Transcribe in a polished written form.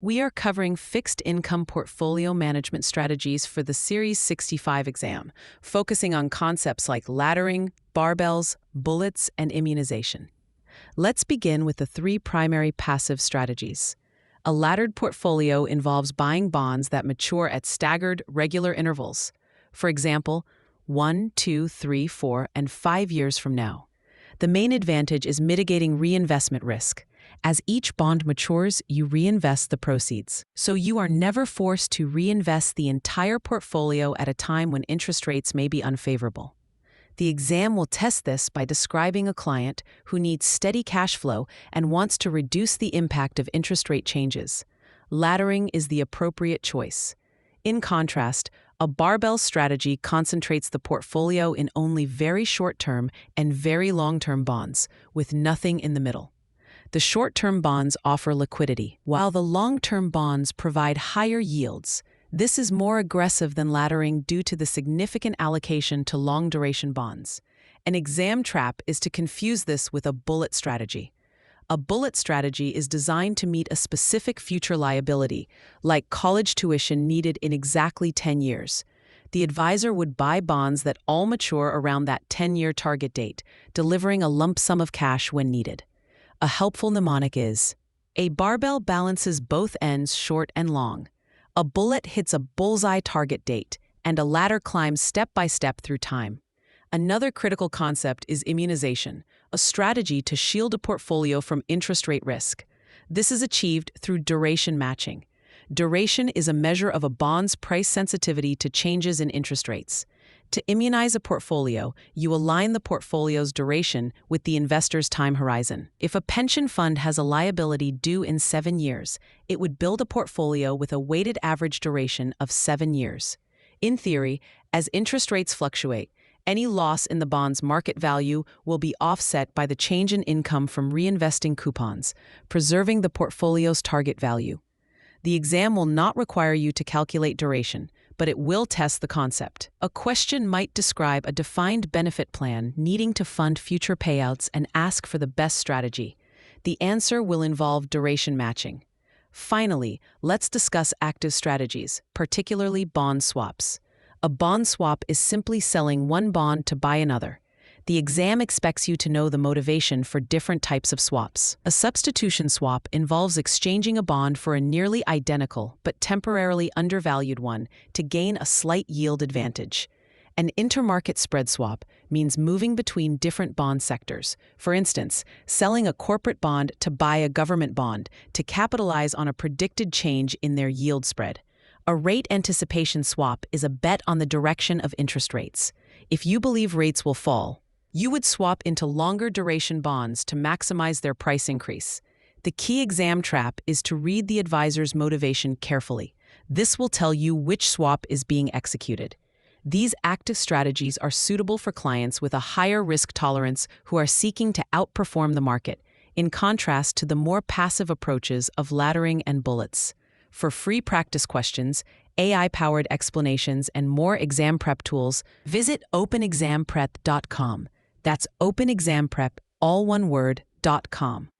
We are covering fixed income portfolio management strategies for the Series 65 exam, focusing on concepts like laddering, barbells, bullets, and immunization. Let's begin with the three primary passive strategies. A laddered portfolio involves buying bonds that mature at staggered, regular intervals. For example, 1, 2, 3, 4, and 5 years from now. The main advantage is mitigating reinvestment risk. As each bond matures, you reinvest the proceeds. So you are never forced to reinvest the entire portfolio at a time when interest rates may be unfavorable. The exam will test this by describing a client who needs steady cash flow and wants to reduce the impact of interest rate changes. Laddering is the appropriate choice. In contrast, a barbell strategy concentrates the portfolio in only very short-term and very long-term bonds, with nothing in the middle. The short-term bonds offer liquidity, while the long-term bonds provide higher yields. This is more aggressive than laddering due to the significant allocation to long-duration bonds. An exam trap is to confuse this with a bullet strategy. A bullet strategy is designed to meet a specific future liability, like college tuition needed in exactly 10 years. The advisor would buy bonds that all mature around that 10-year target date, delivering a lump sum of cash when needed. A helpful mnemonic is, a barbell balances both ends short and long. A bullet hits a bullseye target date, and a ladder climbs step by step through time. Another critical concept is immunization, a strategy to shield a portfolio from interest rate risk. This is achieved through duration matching. Duration is a measure of a bond's price sensitivity to changes in interest rates. To immunize a portfolio, you align the portfolio's duration with the investor's time horizon. If a pension fund has a liability due in 7 years, it would build a portfolio with a weighted average duration of 7 years. In theory, as interest rates fluctuate, any loss in the bond's market value will be offset by the change in income from reinvesting coupons, preserving the portfolio's target value. The exam will not require you to calculate duration, but it will test the concept. A question might describe a defined benefit plan needing to fund future payouts and ask for the best strategy. The answer will involve duration matching. Finally, let's discuss active strategies, particularly bond swaps. A bond swap is simply selling one bond to buy another. The exam expects you to know the motivation for different types of swaps. A substitution swap involves exchanging a bond for a nearly identical but temporarily undervalued one to gain a slight yield advantage. An intermarket spread swap means moving between different bond sectors. For instance, selling a corporate bond to buy a government bond to capitalize on a predicted change in their yield spread. A rate anticipation swap is a bet on the direction of interest rates. If you believe rates will fall, you would swap into longer duration bonds to maximize their price increase. The key exam trap is to read the advisor's motivation carefully. This will tell you which swap is being executed. These active strategies are suitable for clients with a higher risk tolerance who are seeking to outperform the market, in contrast to the more passive approaches of laddering and bullets. For free practice questions, AI-powered explanations, and more exam prep tools, visit openexamprep.com. That's openexamprep, all one word, .com.